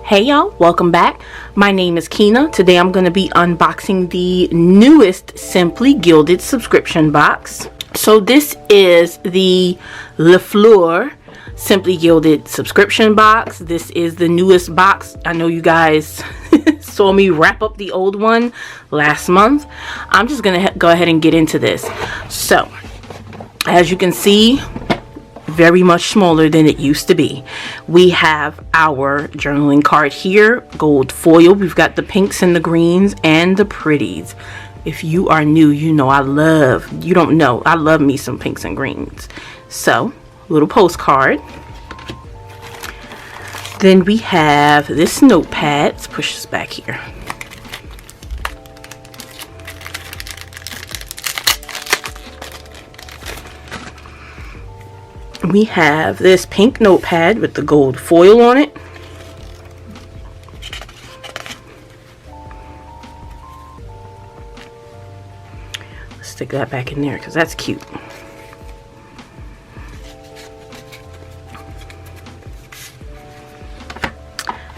Hey y'all, welcome back. My name is Kinah. Today I'm going to be unboxing the newest Simply Gilded subscription box. So this is the Fleur Simply Gilded subscription box. This is the newest box. I know you guys saw me wrap up the old one last month. I'm just going to go ahead and get into this. So as you can see, very much smaller than it used to be. We have our journaling card here, gold foil. We've got the pinks and the greens and the pretties. If you are new, you know I love me some pinks and greens. So, little postcard. Then we have this notepad. Let's push this back here. We have this pink notepad with the gold foil on it. Let's stick that back in there because that's cute.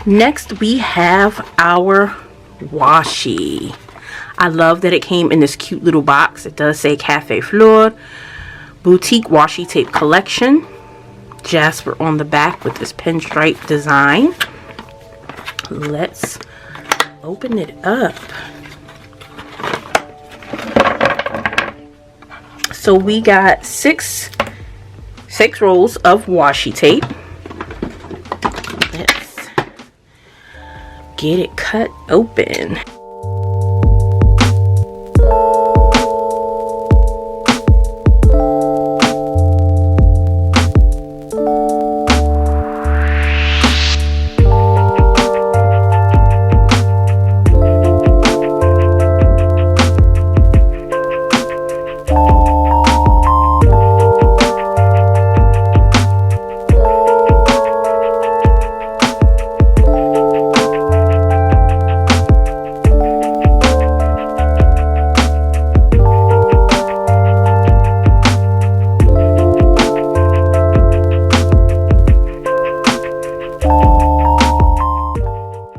Next we have our washi. I love that it came in this cute little box. It does say Cafe Fleur Boutique Washi Tape Collection. Jasper on the back with this pinstripe design. Let's open it up. So we got six rolls of washi tape. Let's get it cut open.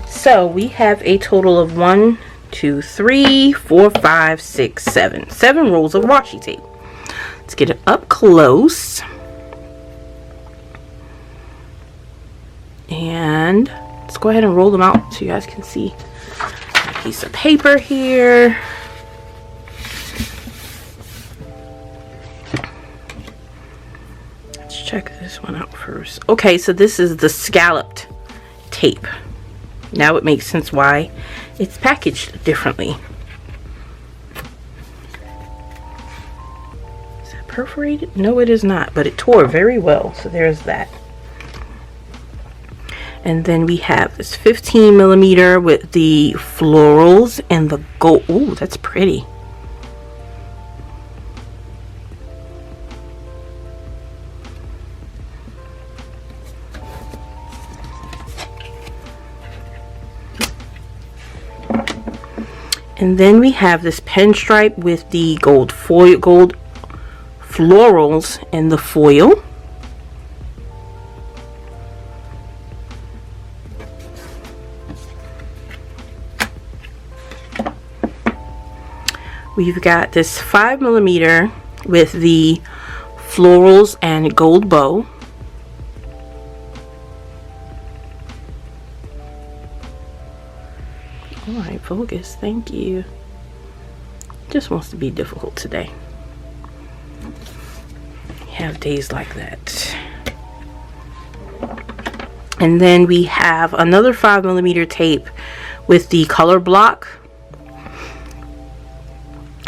So we have a total of 1, 2, 3, 4, 5, 6, 7. 7 rolls of washi tape. Let's get it up close. And let's go ahead and roll them out so you guys can see. A piece of paper here. Let's check this one out first. Okay, so this is the Scalloped Tape. Now it makes sense why it's packaged differently. Is that perforated? No, it is not, but it tore very well, so there's that. And then we have this 15mm with the florals and the gold. Ooh, that's pretty. And then we have this pinstripe with the gold foil, gold florals and the foil. We've got this 5mm with the florals and gold bow. Alright, focus. Thank you. Just wants to be difficult today. You have days like that. And then we have another 5mm tape with the color block.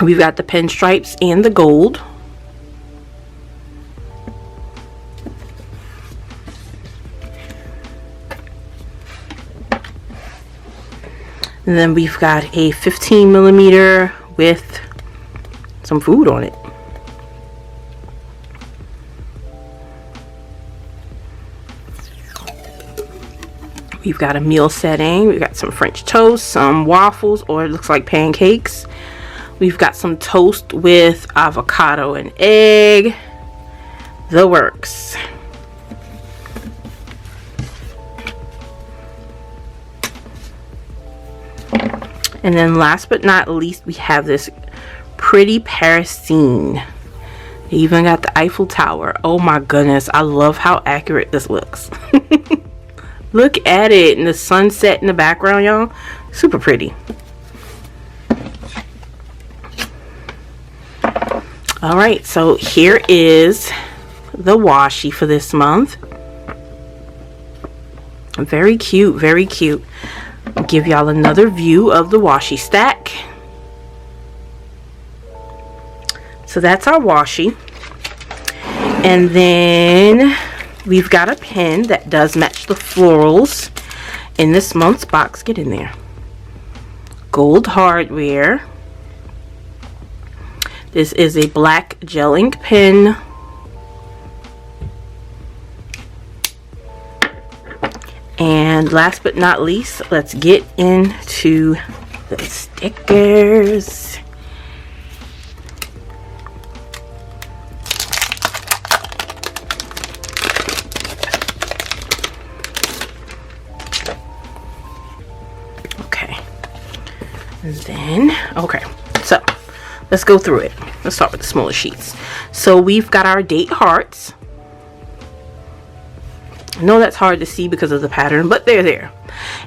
We've got the pinstripes and the gold. And then we've got a 15mm with some food on it. We've got a meal setting. We've got some French toast, some waffles, or it looks like pancakes. We've got some toast with avocado and egg. The works. And then last but not least, we have this pretty Paris scene. They even got the Eiffel Tower. Oh my goodness, I love how accurate this looks. Look at it, and the sunset in the background, y'all. Super pretty. Alright, so here is the washi for this month. Very cute, very cute. I'll give y'all another view of the washi stack. So that's our washi. And then we've got a pen that does match the florals in this month's box. Get in there. Gold hardware. This is a black gel ink pen. And last but not least, let's get into the stickers. Okay. And then, okay, so let's go through it. Let's start with the smaller sheets. So we've got our date hearts. I know that's hard to see because of the pattern, but they're there.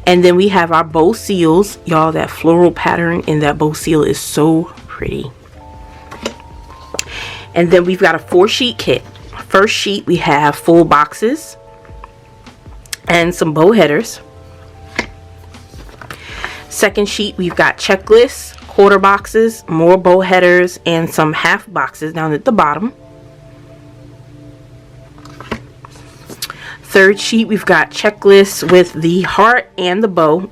And then we have our bow seals. Y'all, that floral pattern in that bow seal is so pretty. And then we've got a 4-sheet kit. First sheet, we have full boxes and some bow headers. Second sheet, we've got checklists, quarter boxes, more bow headers, and some half boxes down at the bottom. Third sheet, we've got checklists with the heart and the bow.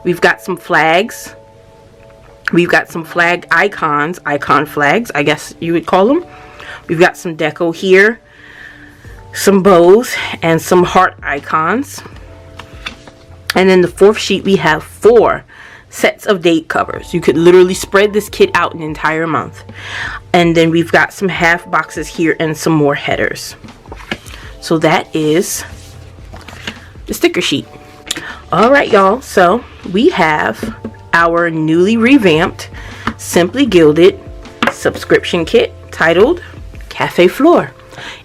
We've got some flags. We've got some flag icons, icon flags, I guess you would call them. We've got some deco here, some bows, and some heart icons. And then the fourth sheet, we have 4 sets of date covers. You could literally spread this kit out an entire month. And then we've got some half boxes here and some more headers. So that is the sticker sheet. Alright, y'all, so we have our newly revamped Simply Gilded subscription kit titled Cafe Fleur.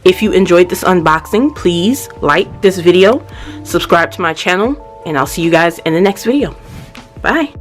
If you enjoyed this unboxing, please like this video, subscribe to my channel, and I'll see you guys in the next video. Bye.